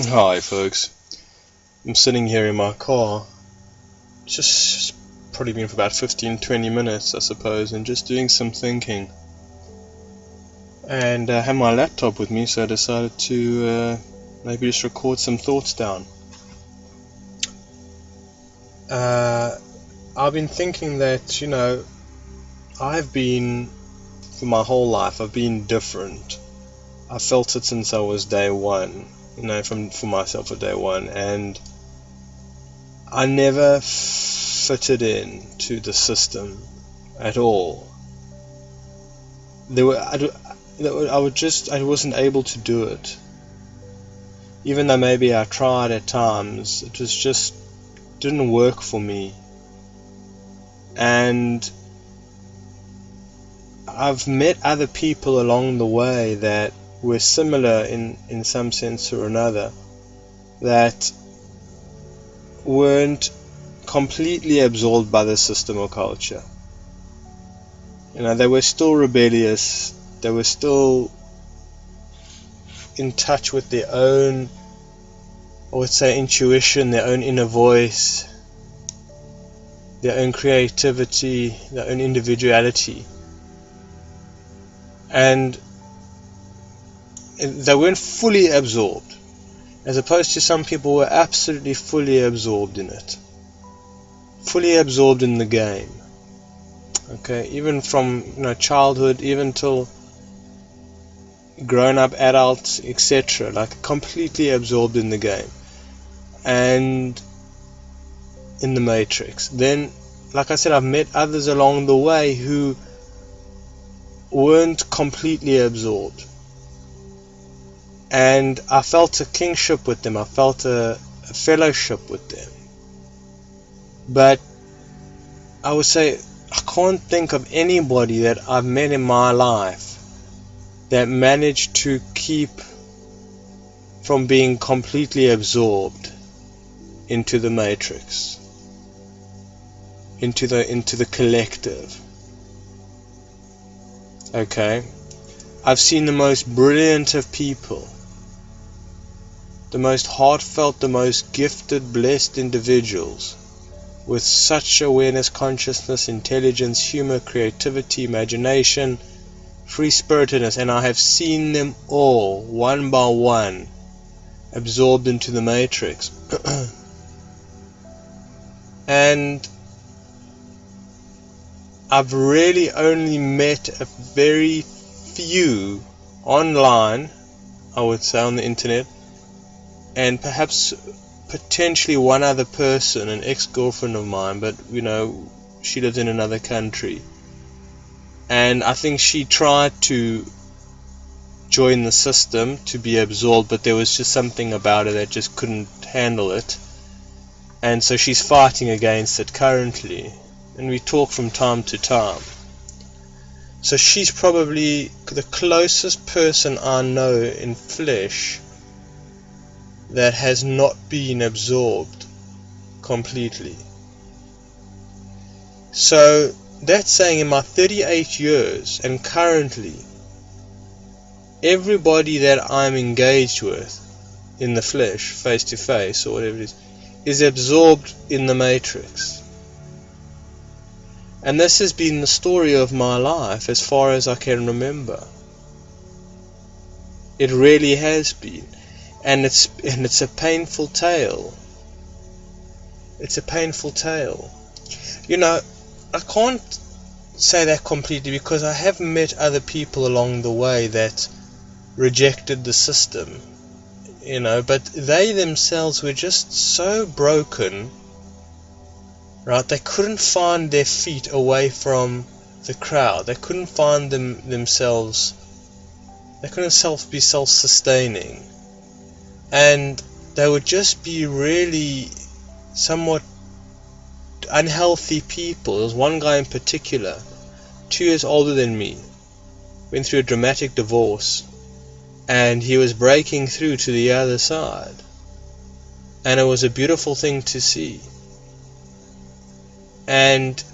Hi folks, I'm sitting here in my car, just probably been for about 15-20 minutes I suppose, and just doing some thinking, and I have my laptop with me, so I decided to maybe just record some thoughts down. I've been thinking that, I've been, for my whole life, I've been different. I felt it since I was day one, for myself at day one, and I never fitted in to the system at all. I wasn't able to do it. Even though maybe I tried at times, it was just didn't work for me. And I've met other people along the way that were similar in some sense or another, that weren't completely absorbed by the system or culture. They were still rebellious, they were still in touch with their own, I would say, intuition, their own inner voice, their own creativity, their own individuality. And they weren't fully absorbed, as opposed to some people who were absolutely fully absorbed in it, fully absorbed in the game. Okay, even from childhood, even till grown-up adults, etc., like completely absorbed in the game and in the matrix. Then, like I said, I've met others along the way who weren't completely absorbed, and I felt a kingship with them, I felt a fellowship with them. But I would say I can't think of anybody that I've met in my life that managed to keep from being completely absorbed into the matrix, into the collective. Okay, I've seen the most brilliant of people, the most heartfelt, the most gifted, blessed individuals with such awareness, consciousness, intelligence, humor, creativity, imagination, free-spiritedness, and I have seen them all, one by one, absorbed into the matrix. And I've really only met a very few online, I would say, on the internet, and perhaps potentially one other person, an ex-girlfriend of mine, but she lives in another country, and I think she tried to join the system to be absorbed, but there was just something about her that just couldn't handle it, and so she's fighting against it currently, and we talk from time to time. So she's probably the closest person I know in flesh that has not been absorbed completely. So that's saying, in my 38 years and currently, everybody that I'm engaged with in the flesh, face to face or whatever it is absorbed in the matrix. And this has been the story of my life as far as I can remember. It really has been. And it's a painful tale. It's a painful tale. I can't say that completely, because I have met other people along the way that rejected the system, but they themselves were just so broken, right? They couldn't find their feet away from the crowd. They couldn't find themselves. They couldn't be self-sustaining. And they would just be really somewhat unhealthy people. There was one guy in particular, 2 years older than me, went through a dramatic divorce, and he was breaking through to the other side, and it was a beautiful thing to see.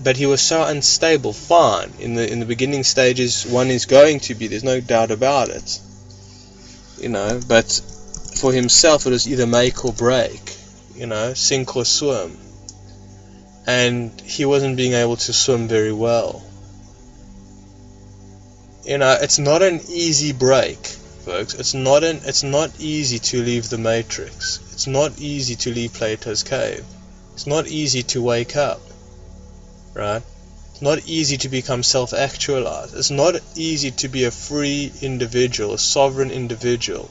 But he was so unstable. Fine, in the beginning stages, one is going to be, there's no doubt about it, but for himself, it was either make or break, sink or swim. And he wasn't being able to swim very well. It's not an easy break, folks. It's not easy to leave the matrix. It's not easy to leave Plato's cave. It's not easy to wake up, right? It's not easy to become self-actualized. It's not easy to be a free individual, a sovereign individual.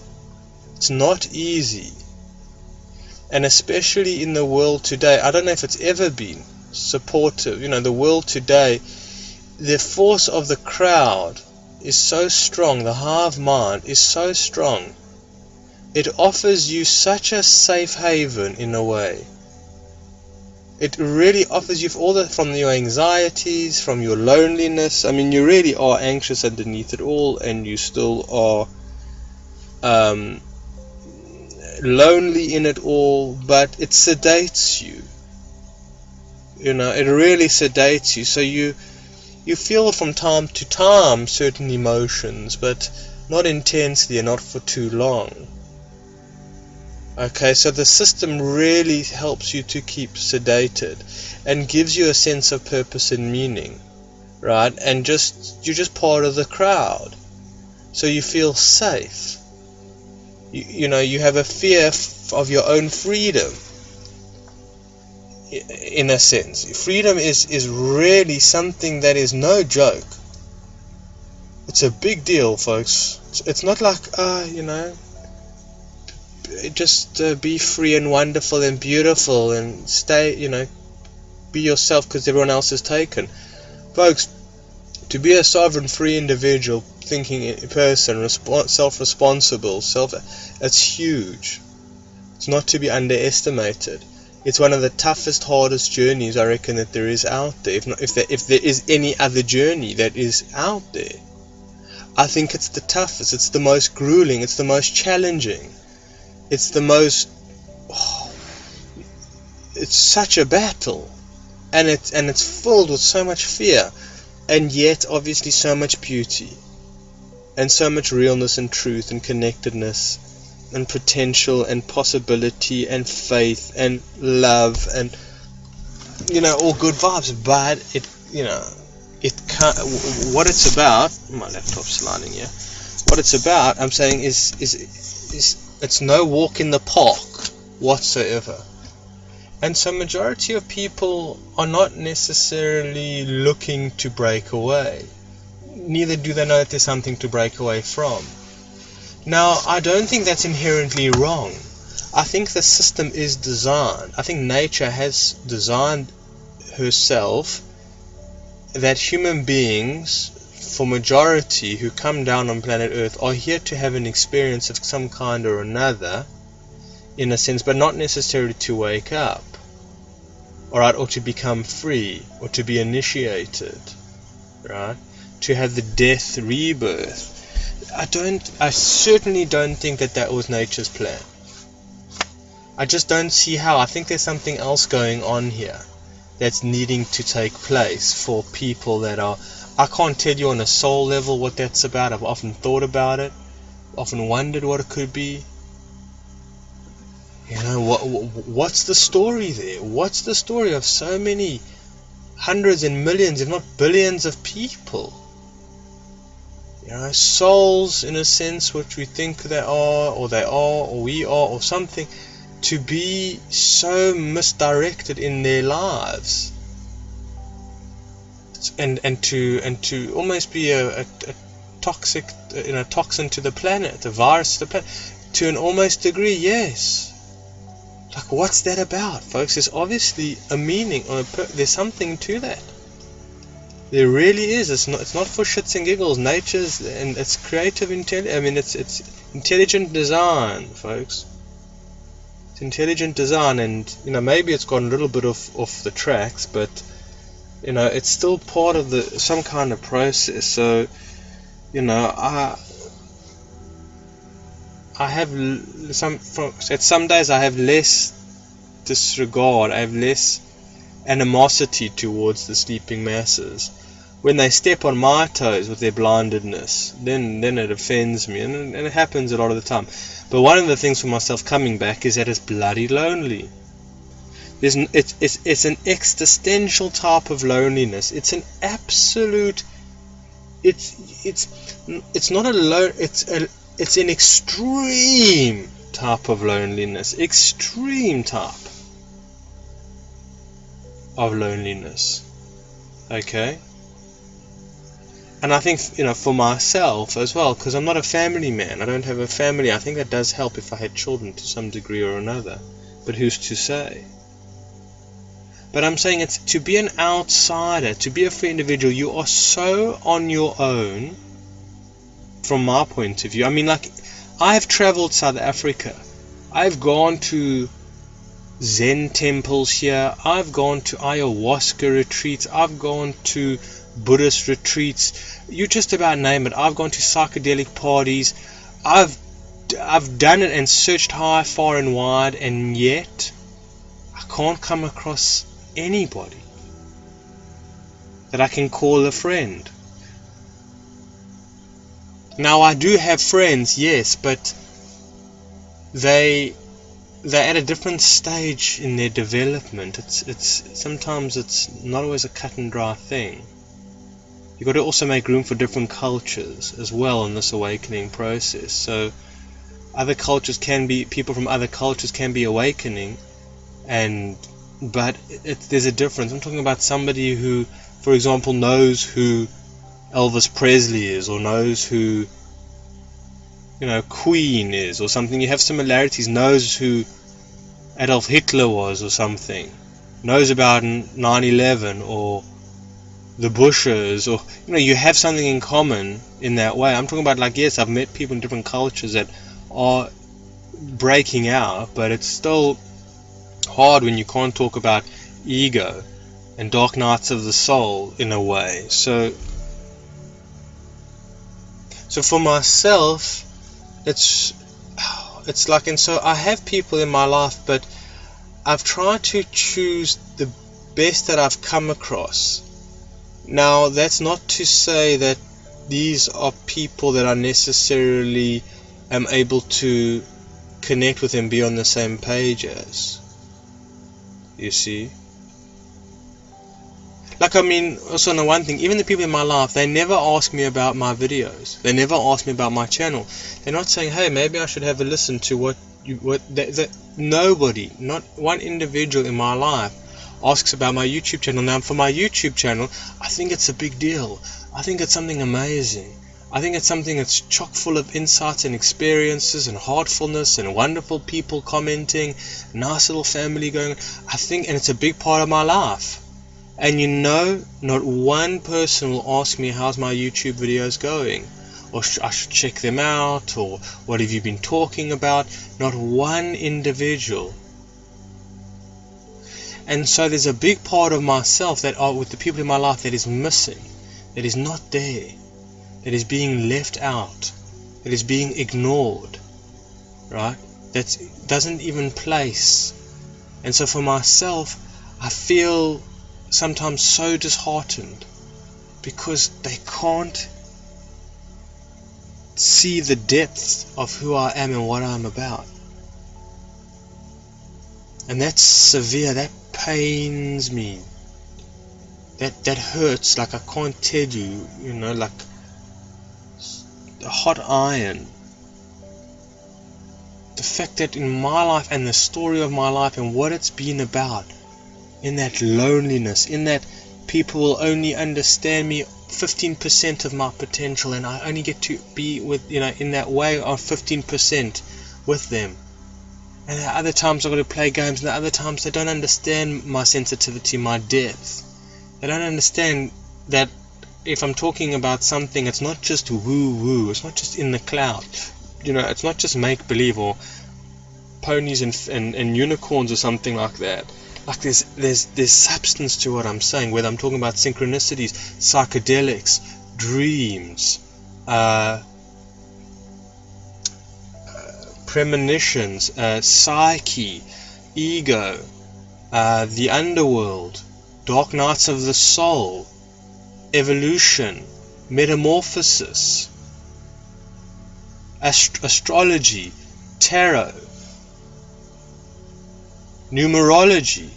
It's not easy. And especially in the world today, I don't know if it's ever been supportive. The world today, the force of the crowd is so strong, the hive mind is so strong. It offers you such a safe haven in a way. It really offers you from your anxieties, from your loneliness. I mean, you really are anxious underneath it all, and you still are lonely in it all, but it sedates you. It really sedates you. So you feel from time to time certain emotions, but not intensely and not for too long. Okay, so the system really helps you to keep sedated and gives you a sense of purpose and meaning, right? And you're just part of the crowd, so you feel safe. You have a fear of your own freedom. In a sense, freedom is really something that is no joke. It's a big deal, folks. It's not like, just be free and wonderful and beautiful and stay, be yourself because everyone else is taken. Folks, to be a sovereign, free individual, thinking person, self-responsible, it's huge. It's not to be underestimated. It's one of the toughest, hardest journeys, I reckon, that there is out there. If there is any other journey that is out there, I think it's the toughest. It's the most grueling. It's the most challenging. It's the most. It's such a battle, and it's filled with so much fear, and yet obviously so much beauty, and so much realness and truth and connectedness, and potential and possibility and faith and love and all good vibes. But it can't. What it's about. My laptop's sliding here. What it's about, I'm saying, is it's no walk in the park whatsoever. And so majority of people are not necessarily looking to break away. Neither do they know that there's something to break away from. Now, I don't think that's inherently wrong. I think the system is designed. I think nature has designed herself that human beings, for majority who come down on planet Earth, are here to have an experience of some kind or another, in a sense, but not necessarily to wake up, alright, or to become free, or to be initiated, right, to have the death rebirth. I certainly don't think that was nature's plan. I just don't see how. I think there's something else going on here that's needing to take place for people that are. I can't tell you on a soul level what that's about. I've often thought about it, often wondered what it could be. What's the story there? What's the story of so many hundreds and millions, if not billions of people? Souls, in a sense, which we think they are, or we are, or something, to be so misdirected in their lives, and to almost be a toxic, toxin to the planet, a virus to the planet, to an almost degree, yes. Like, what's that about, folks? There's obviously a meaning, or there's something to that. There really is. It's not for shits and giggles. Nature's, and it's creative intelligence. It's intelligent design, folks. It's intelligent design, and maybe it's gone a little bit off the tracks, but it's still part of some kind of process. So I have some days I have less disregard. I have less animosity towards the sleeping masses. When they step on my toes with their blindedness, then it offends me, and it happens a lot of the time. But one of the things for myself coming back is that it's bloody lonely. It's an existential type of loneliness. It's an absolute. It's not a low. It's an extreme type of loneliness. Extreme type of loneliness. Okay. And I think, for myself as well, because I'm not a family man, I don't have a family. I think that does help if I had children to some degree or another. But who's to say? But I'm saying it's to be an outsider, to be a free individual, you are so on your own from my point of view. I mean, like, I've traveled South Africa. I've gone to Zen temples here. I've gone to ayahuasca retreats. I've gone to Buddhist retreats. You just about name it. I've gone to psychedelic parties. I've done it and searched high, far and wide, and yet I can't come across anybody that I can call a friend. Now, I do have friends, yes, but they're at a different stage in their development. Sometimes it's not always a cut and dry thing. You've got to also make room for different cultures as well in this awakening process. So people from other cultures can be awakening, but there's a difference. I'm talking about somebody who, for example, knows who Elvis Presley is, or knows who Queen is or something. You have similarities. Knows who Adolf Hitler was or something. Knows about 9/11 or the Bushes, or you have something in common in that way. I'm talking about, like, yes, I've met people in different cultures that are breaking out, but it's still hard when you can't talk about ego and dark nights of the soul in a way. So for myself, it's like, and so I have people in my life, but I've tried to choose the best that I've come across. Now, that's not to say that these are people that I necessarily am able to connect with and be on the same page as. You see? Like, I mean, also on the one thing, even the people in my life, they never ask me about my videos. They never ask me about my channel. They're not saying, hey, maybe I should have a listen to nobody, not one individual in my life asks about my YouTube channel. Now, for my YouTube channel, I think it's a big deal. I think it's something amazing. I think it's something that's chock full of insights and experiences and heartfulness and wonderful people commenting, nice little family going. I think, and it's a big part of my life. And not one person will ask me, how's my YouTube videos going? Or I should check them out, or what have you been talking about? Not one individual. And so there's a big part of myself that with the people in my life that is missing, that is not there, that is being left out, that is being ignored, right? That doesn't even place. And so for myself, I feel sometimes so disheartened because they can't see the depth of who I am and what I'm about. And that's severe. That pains me. That hurts. Like, I can't tell you, like a hot iron. The fact that in my life and the story of my life and what it's been about, in that loneliness, in that people will only understand me 15% of my potential, and I only get to be with, in that way of 15% with them. And at other times I've got to play games, and at other times they don't understand my sensitivity, my depth. They don't understand that if I'm talking about something, it's not just woo-woo, it's not just in the cloud. It's not just make-believe or ponies and unicorns or something like that. Like, there's substance to what I'm saying, whether I'm talking about synchronicities, psychedelics, dreams, premonitions, psyche, ego, the underworld, dark nights of the soul, evolution, metamorphosis, astrology, tarot, numerology,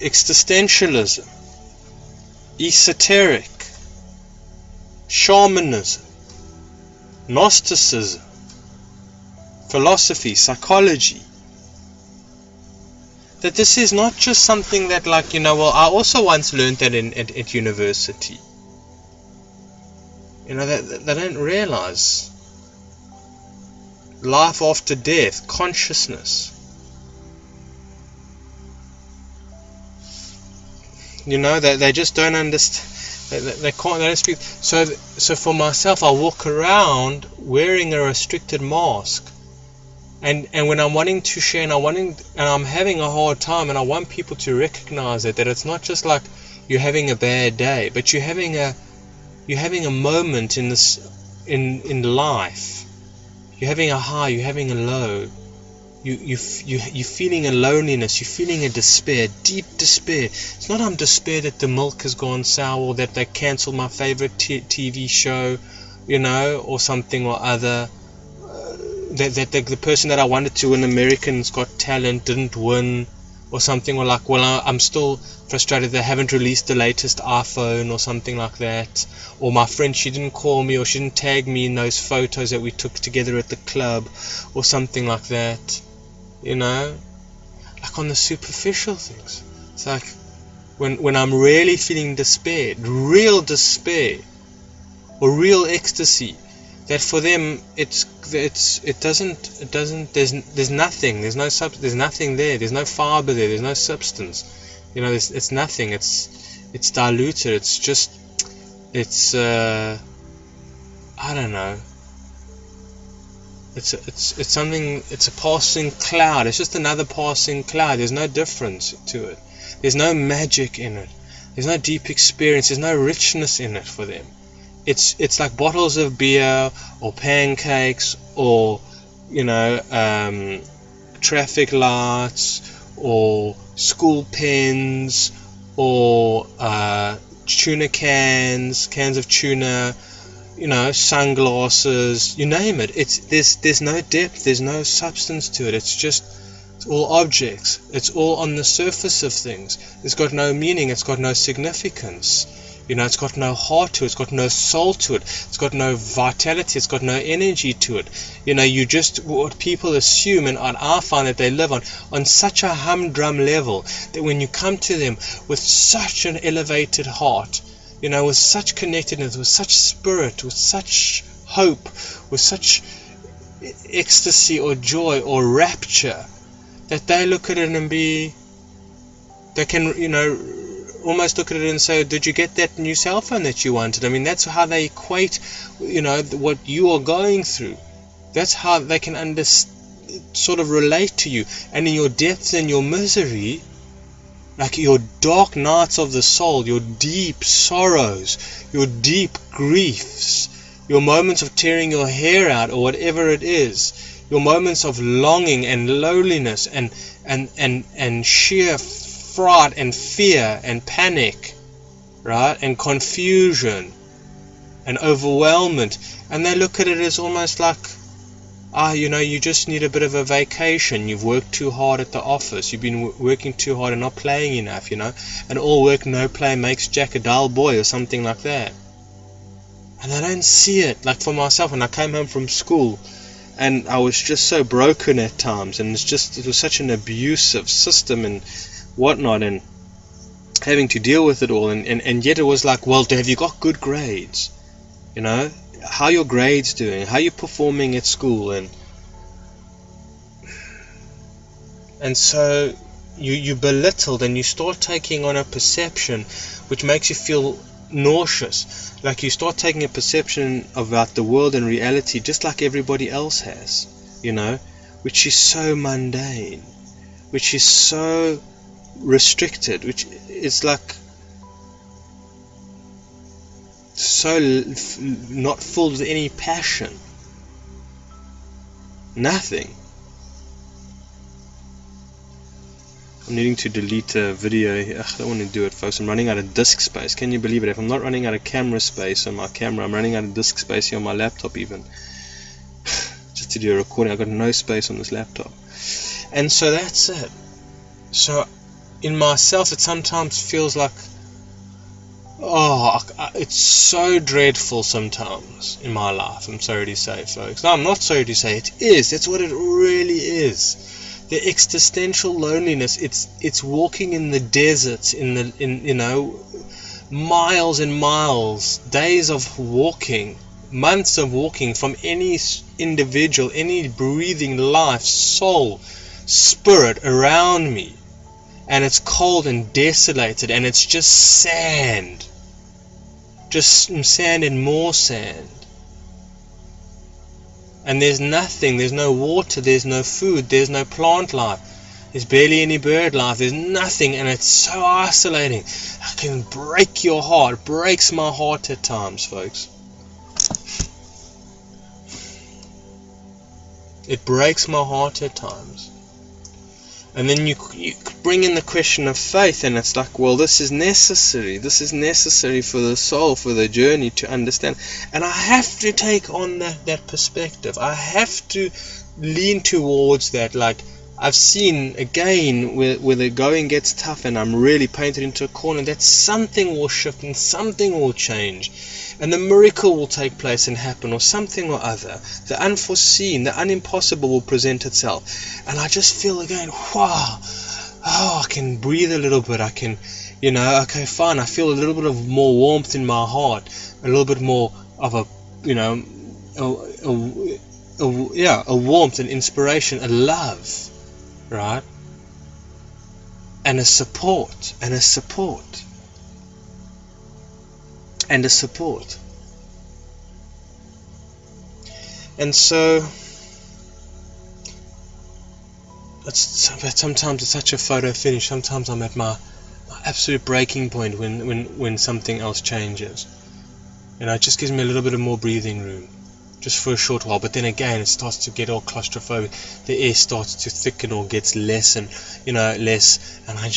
existentialism, esoteric, shamanism, Gnosticism, philosophy, psychology. That this is not just something that I also once learned that at university. That they don't realize life after death, consciousness. They just don't understand. They don't speak. So for myself, I walk around wearing a restricted mask, and when I'm wanting to share, and I'm having a hard time, and I want people to recognize that it's not just like you're having a bad day, but you're having a moment in life. You're having a high, you're having a low. You're feeling a loneliness, you're feeling a despair, deep despair. It's not I'm despair that the milk has gone sour, or that they cancelled my favorite TV show, or something or other. That the person that I wanted to win American's Got Talent didn't win, or something, or I'm still frustrated they haven't released the latest iPhone, or something like that. Or my friend, she didn't call me, or she didn't tag me in those photos that we took together at the club, or something like that. Like on the superficial things. It's like when I'm really feeling despair, real despair, or real ecstasy, that for them it doesn't there's nothing, there's nothing there, there's no fiber there, there's no substance, it's nothing, it's diluted, it's I don't know. It's something. It's a passing cloud. It's just another passing cloud. There's no difference to it. There's no magic in it. There's no deep experience. There's no richness in it for them. It's like bottles of beer, or pancakes, or traffic lights, or school pens, or tuna cans of tuna. Sunglasses, you name it. There's no depth, there's no substance to it. It's all objects. It's all on the surface of things. It's got no meaning. It's got no significance. It's got no heart to it. It's got no soul to it. It's got no vitality. It's got no energy to it. What people assume, and I find that they live on such a humdrum level that when you come to them with such an elevated heart, with such connectedness, with such spirit, with such hope, with such ecstasy or joy or rapture, that they look at it and they can, almost look at it and say, did you get that new cell phone that you wanted? I mean, that's how they equate, what you are going through. That's how they can sort of relate to you. And in your depths and your misery, like your dark nights of the soul, your deep sorrows, your deep griefs, your moments of tearing your hair out, or whatever it is, your moments of longing and loneliness and sheer fright and fear and panic, right, and confusion and overwhelmment, and they look at it as almost like, you just need a bit of a vacation. You've worked too hard at the office. You've been working too hard and not playing enough, and all work, no play makes Jack a dull boy, or something like that. And I don't see it. Like for myself, when I came home from school, and I was just so broken at times, and it was such an abusive system and whatnot, and having to deal with it all, and yet it was like, well, have you got good grades? How are your grades doing? How are you performing at school? And so you belittled, and you start taking on a perception which makes you feel nauseous. Like you start taking a perception about the world and reality just like everybody else has, which is so mundane, which is so restricted, which is like so not filled with any passion, nothing. I'm needing to delete a video. Ugh, I don't want to do it, folks. I'm running out of disk space. Can you believe it? If I'm not running out of camera space on my camera, I'm running out of disk space here on my laptop even. Just to do a recording, I've got no space on this laptop. And so that's it. So in myself, it sometimes feels like, it's so dreadful sometimes in my life. I'm sorry to say, folks. No, I'm not sorry to say. It is. That's what it really is. The existential loneliness. It's walking in the deserts, miles and miles, days of walking, months of walking from any individual, any breathing life, soul, spirit around me. And it's cold and desolated, and it's just sand. Just sand and more sand. And there's nothing, there's no water, there's no food, there's no plant life, there's barely any bird life, there's nothing, and it's so isolating. It can break your heart. It breaks my heart at times, folks. It breaks my heart at times. And then you bring in the question of faith, and it's like, well, this is necessary. This is necessary for the soul, for the journey to understand. And I have to take on that perspective. I have to lean towards that. Like, I've seen, again, where the going gets tough and I'm really painted into a corner, that something will shift and something will change. And the miracle will take place and happen, or something or other. The unforeseen, the unimpossible will present itself. And I just feel again, wow, I can breathe a little bit. I can, okay, fine. I feel a little bit of more warmth in my heart, a little bit more of a warmth, an inspiration, a love, right? And a support, and a support. And so sometimes it's such a photo finish. Sometimes I'm at my absolute breaking point when something else changes. It just gives me a little bit of more breathing room, just for a short while. But then again, it starts to get all claustrophobic. The air starts to thicken or gets less and less. And I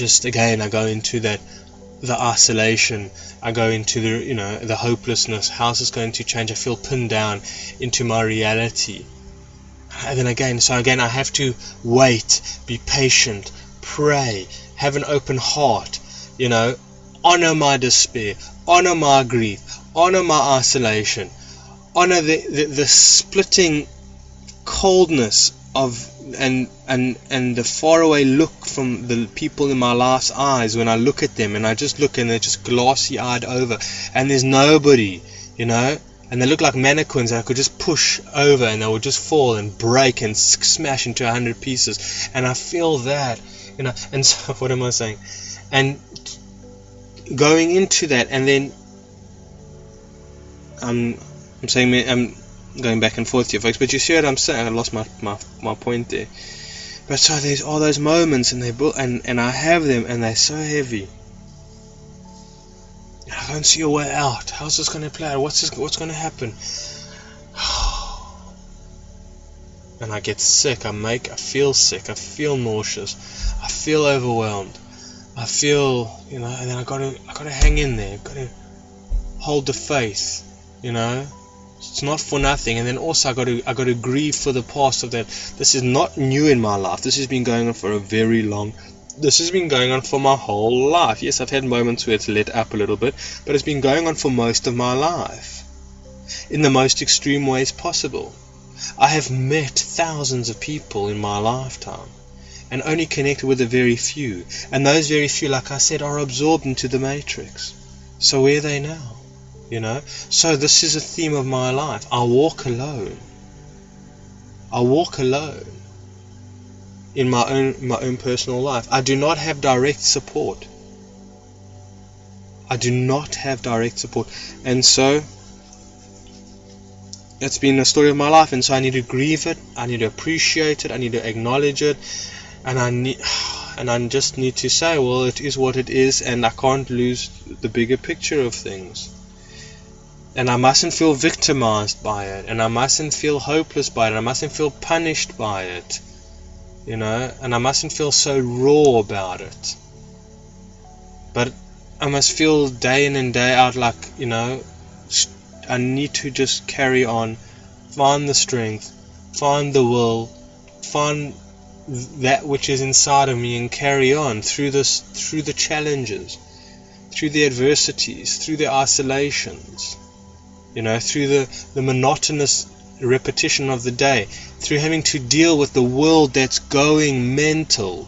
go into the isolation. I go into the hopelessness. How's this going to change? I feel pinned down into my reality. And then again, I have to wait, be patient, pray, have an open heart, honor my despair, honor my grief, honor my isolation, honor the splitting coldness of and the faraway look from the people in my life's eyes when I look at them, and I just look and they're just glassy-eyed over, and there's nobody, and they look like mannequins that I could just push over and they would just fall and break and smash into 100 pieces. And I feel that, and so what am I saying? And going into that, and then I'm going back and forth here, folks, but you see what I'm saying? I lost my point there. But so there's all those moments, and I have them, and they're so heavy. I don't see a way out. How's this going to play out? What's going to happen? And I get sick. I feel sick. I feel nauseous. I feel overwhelmed. I feel, and then I gotta hang in there. Got to hold the faith. It's not for nothing. And then also I got to grieve for the past of that. This is not new in my life. This has been going on for a very long. This has been going on for my whole life. Yes, I've had moments where it's let up a little bit, but it's been going on for most of my life, in the most extreme ways possible. I have met thousands of people in my lifetime, and only connected with a very few. And those very few, like I said, are absorbed into the matrix. So where are they now? So this is a theme of my life. I walk alone. In my own personal life. I do not have direct support. And so it's been a story of my life, and so I need to grieve it, I need to appreciate it, I need to acknowledge it, and I just need to say, well, it is what it is, and I can't lose the bigger picture of things. And I mustn't feel victimized by it, and I mustn't feel hopeless by it, I mustn't feel punished by it. and I mustn't feel so raw about it. But I must feel day in and day out like, I need to just carry on, find the strength, find the will, find that which is inside of me, and carry on through the challenges, through the adversities, through the isolations, through the monotonous repetition of the day, through having to deal with the world that's going mental,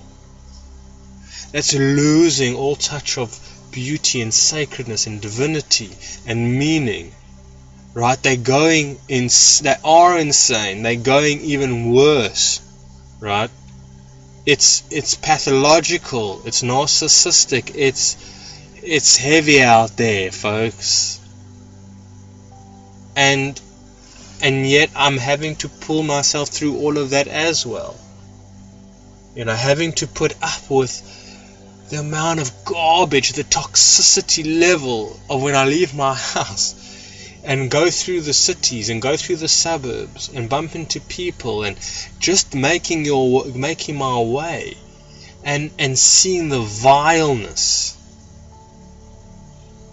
that's losing all touch of beauty and sacredness and divinity and meaning, right? They are insane. They're going even worse, right? It's pathological. It's narcissistic. It's heavy out there, folks. And yet I'm having to pull myself through all of that as well. Having to put up with the amount of garbage, the toxicity level of when I leave my house and go through the cities and go through the suburbs and bump into people and just making my way and seeing the vileness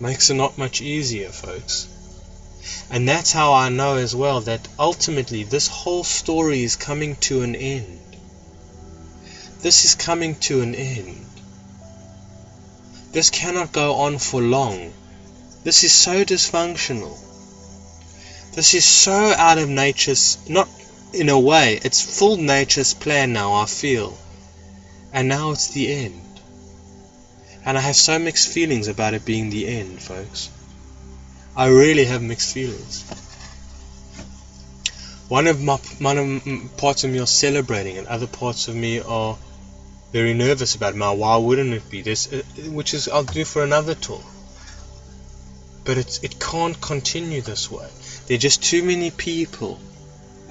makes it not much easier, folks. And that's how I know as well that ultimately this whole story is coming to an end. This is coming to an end. This cannot go on for long. This is so dysfunctional. This is so out of nature's, not in a way, it's full nature's plan now, I feel. And now it's the end. And I have so mixed feelings about it being the end, folks. I really have mixed feelings. One of parts of me are celebrating, and other parts of me are very nervous about it. Now, why wouldn't it be this? Which is I'll do for another talk. But it can't continue this way. There are just too many people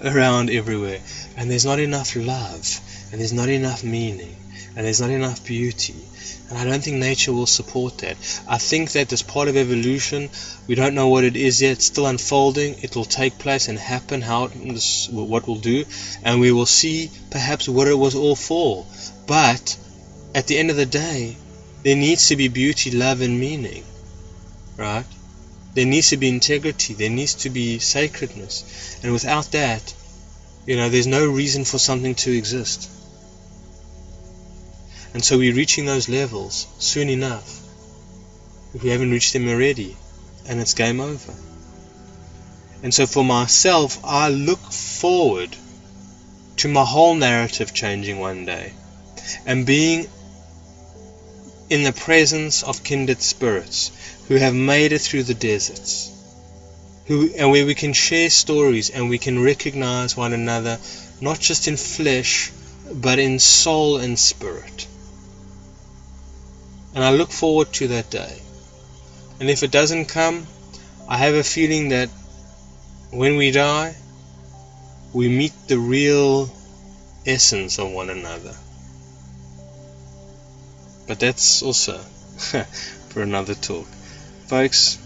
around everywhere, and there's not enough love, and there's not enough meaning, and there's not enough beauty. And I don't think nature will support that. I think that as part of evolution, we don't know what it is yet. It's still unfolding. It will take place and happen, what we'll do, and we will see perhaps what it was all for. But at the end of the day, there needs to be beauty, love, and meaning, right? There needs to be integrity. There needs to be sacredness. And without that, there's no reason for something to exist. And so we're reaching those levels soon enough, if we haven't reached them already, and it's game over. And so for myself, I look forward to my whole narrative changing one day, and being in the presence of kindred spirits who have made it through the deserts, and where we can share stories and we can recognize one another, not just in flesh, but in soul and spirit. And I look forward to that day. And if it doesn't come, I have a feeling that when we die, we meet the real essence of one another. But that's also for another talk. Folks,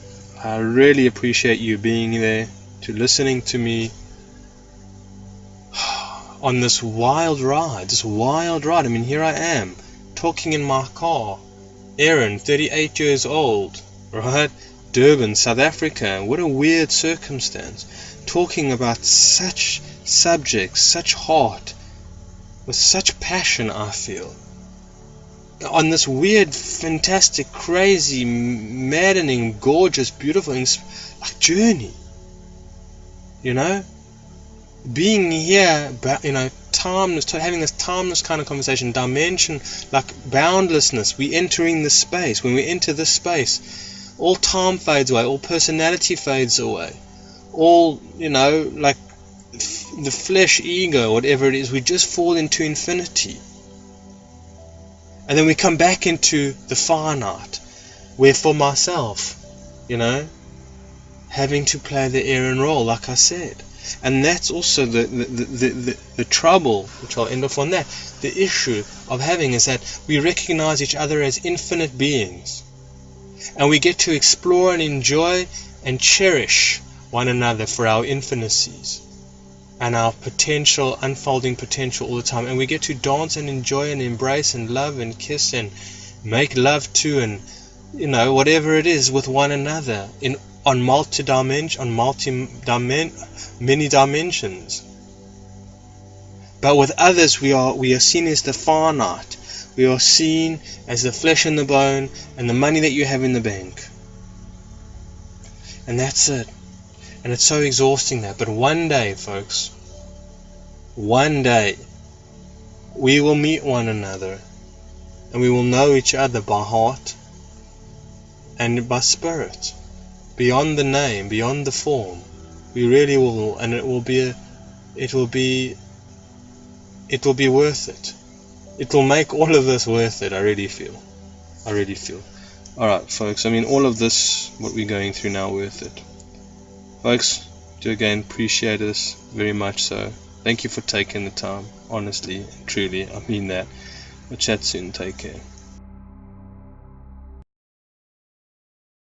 I really appreciate you being there, to listening to me on this wild ride. I mean, here I am, talking in my car. Aaron, 38 years old, right? Durban, South Africa. What a weird circumstance. Talking about such subjects, such heart, with such passion, I feel. On this weird, fantastic, crazy, maddening, gorgeous, beautiful journey. Being here, timeless, having this timeless kind of conversation, dimension, like boundlessness. We entering this space. When we enter this space, all time fades away, all personality fades away, all like the flesh, ego, whatever it is, we just fall into infinity. And then we come back into the finite, where for myself, having to play the Aaron role, like I said. And that's also the trouble, which I'll end off on that. The issue of having is that we recognize each other as infinite beings. And we get to explore and enjoy and cherish one another for our infinities. and our potential, unfolding potential all the time, and we get to dance and enjoy and embrace and love and kiss and make love to, and whatever it is, with one another on many dimensions. But with others, we are seen as the finite. We are seen as the flesh and the bone and the money that you have in the bank. And that's it. And it's so exhausting that. But one day, folks, one day, we will meet one another and we will know each other by heart and by spirit. Beyond the name, beyond the form. We really will, and it will be worth it. It will make all of this worth it, I really feel. Alright, folks, all of this, what we're going through now, worth it. Folks, do again appreciate this very much so. Thank you for taking the time, honestly, truly, I mean that. We'll chat soon, take care.